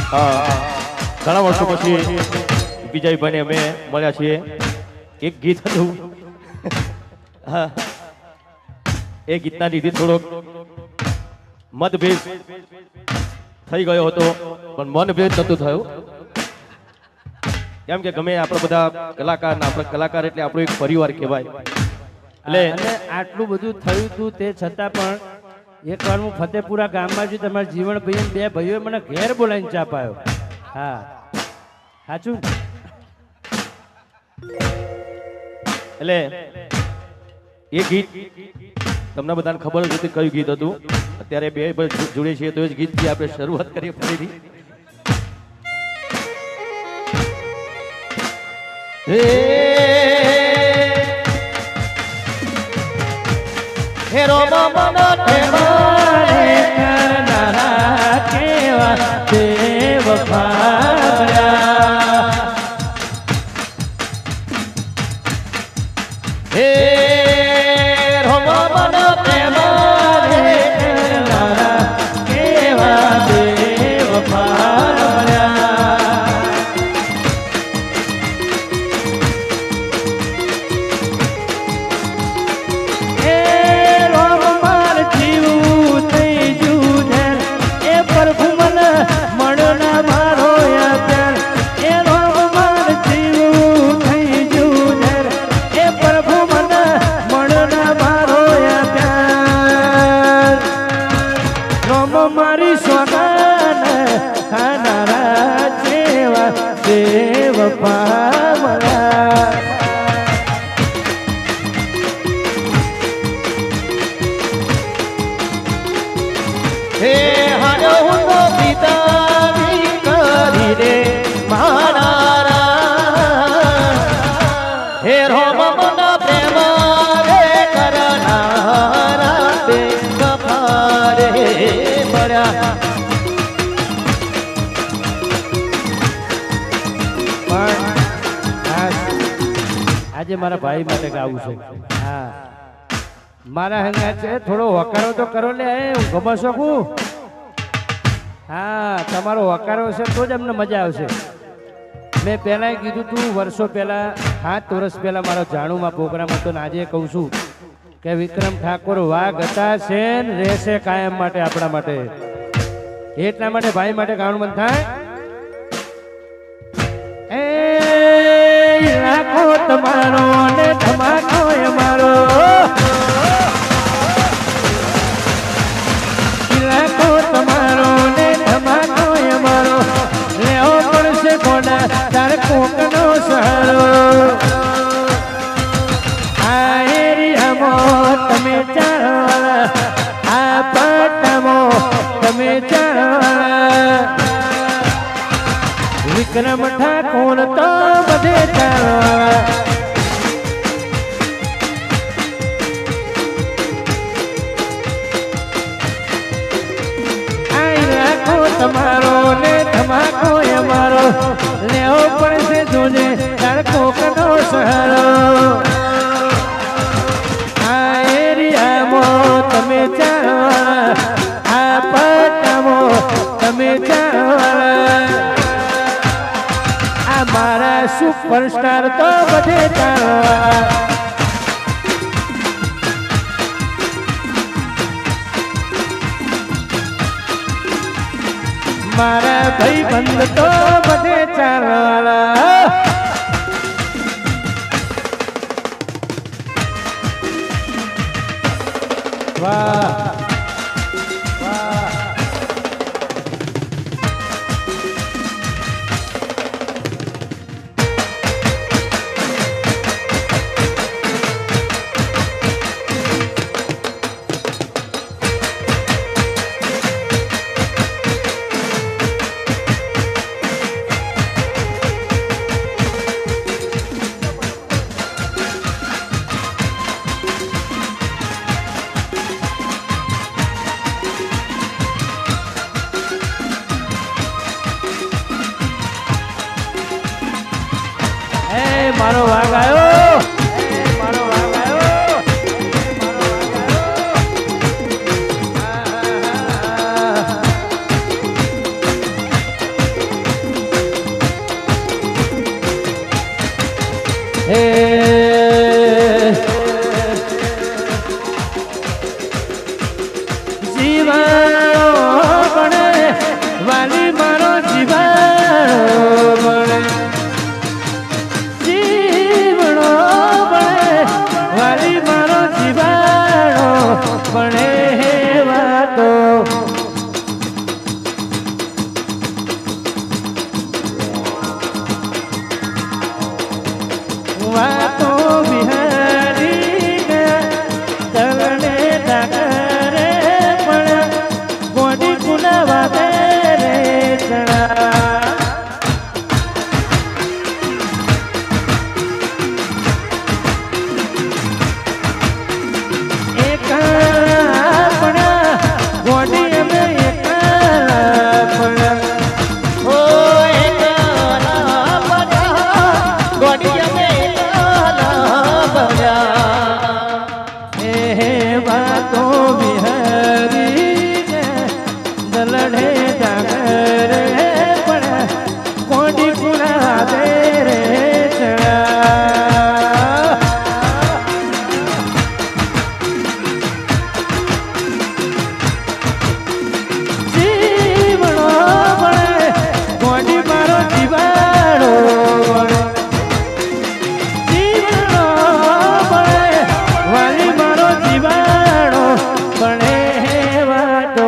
ઘણા વર્ષો પછી વિજયભાઈને અમે મળ્યા છીએ. એક ગીત હતું, એ ગીતના લીધે થોડોક મતભેદ થઈ ગયો હતો, પણ મનભેદ નહોતું થયું. કેમ કે ગમે આપણે બધા કલાકાર, આપણે કલાકાર એટલે આપણો એક પરિવાર કહેવાય. એટલે આટલું બધું થયું હતું તે છતાં પણ એક વાર હું ફતેપુરા ગામમાં છું, તમારા જીવણભાઈ બે ભાઈઓએ મને ઘેર બોલાવીને ચા પાયો. હા સાચું. એટલે એ ગીત તમને બધાને ખબર જ હતી કયું ગીત હતું. અત્યારે બે જોડે છીએ તો એ જ ગીતથી આપણે શરૂઆત કરીએ ફરીથી. હે રોમા મના મારે કરનારા કેવા દેવ ભાવ્યા. હે રોમા મના મારે કરનારા કેવા દેવ ભાવ્યા. એ રોમ માર જીવું થઈ જું એ પ્રભુ મને મળ્યો ના મારો યાર. એ રોમ માર જીવું થઈ જું એ પ્રભુ મને મળ્યો ના મારો યાર. રોમ મારી સોનાને ખાનારા જેવા દેવ પામરા. હે હાડો હું તો પિતાની કરીને મારા. હે રોમ મના પ્રેમ રે કરનારા બે કફારે મળ્યા. આજે મારા ભાઈ માટે ગાવું છે. હા મારા હંગા છે, થોડો વકારો તો કરો લે, હું ગમો શકું. હા તમારો વકારો છે તો જ અમને મજા આવશે. મેં પહેલાં કીધું તું વર્ષો પહેલાં, 7 વર્ષ પહેલાં મારો જાણુમાં પ્રોગ્રામ હતો ને આજે કહું છું કે વિક્રમ ઠાકોર વાઘ હતા છે ને રહેશે કાયમ માટે આપણા માટે. એટલા માટે ભાઈ માટે ગાવાનું મન થાય. એ લાખો તમારો ને ધમાકો અમારો, લાખો તમારો ને ધમાકો અમારો. લેવો પડશે કોના તાર કોકનો સહારો. આ એરિયામાં તમે ચાલવાળા, આ પાટામાં તમે ચાલવાળા. વિક્રમ ઠાકોર તો બધે ચાલવાળા. તમારો ને ધમાકો અમારો. લેવો પડશે જોજે તાર કોકનો સહારો. આ એરિયામાં તમે ચાલવાળા, આ પટ્ટામાં તમે ચાલવાળા. આ મારા સુપરસ્ટાર તો બધે ચાલવાળા. મારા ભાઈ બંધ તો બધે ચાલવાળા. વાહ વાહ. મારો વાઘ આવ્યો, મારો વાઘ આવ્યો. વાતો વિહારી તરણે ડાકરે પણ ગોડી કુનાવા દે રે ચણા એક પણ ગોડી અમે એક પણ વાતો વિહારી દલડે ડાગરે પણ કોડી કુણા દે રે ચણા જીવણો વળે કોડી મારો જીવાડો વળે જીવણો વળે વાલી મારો જીવાડો બને વાતો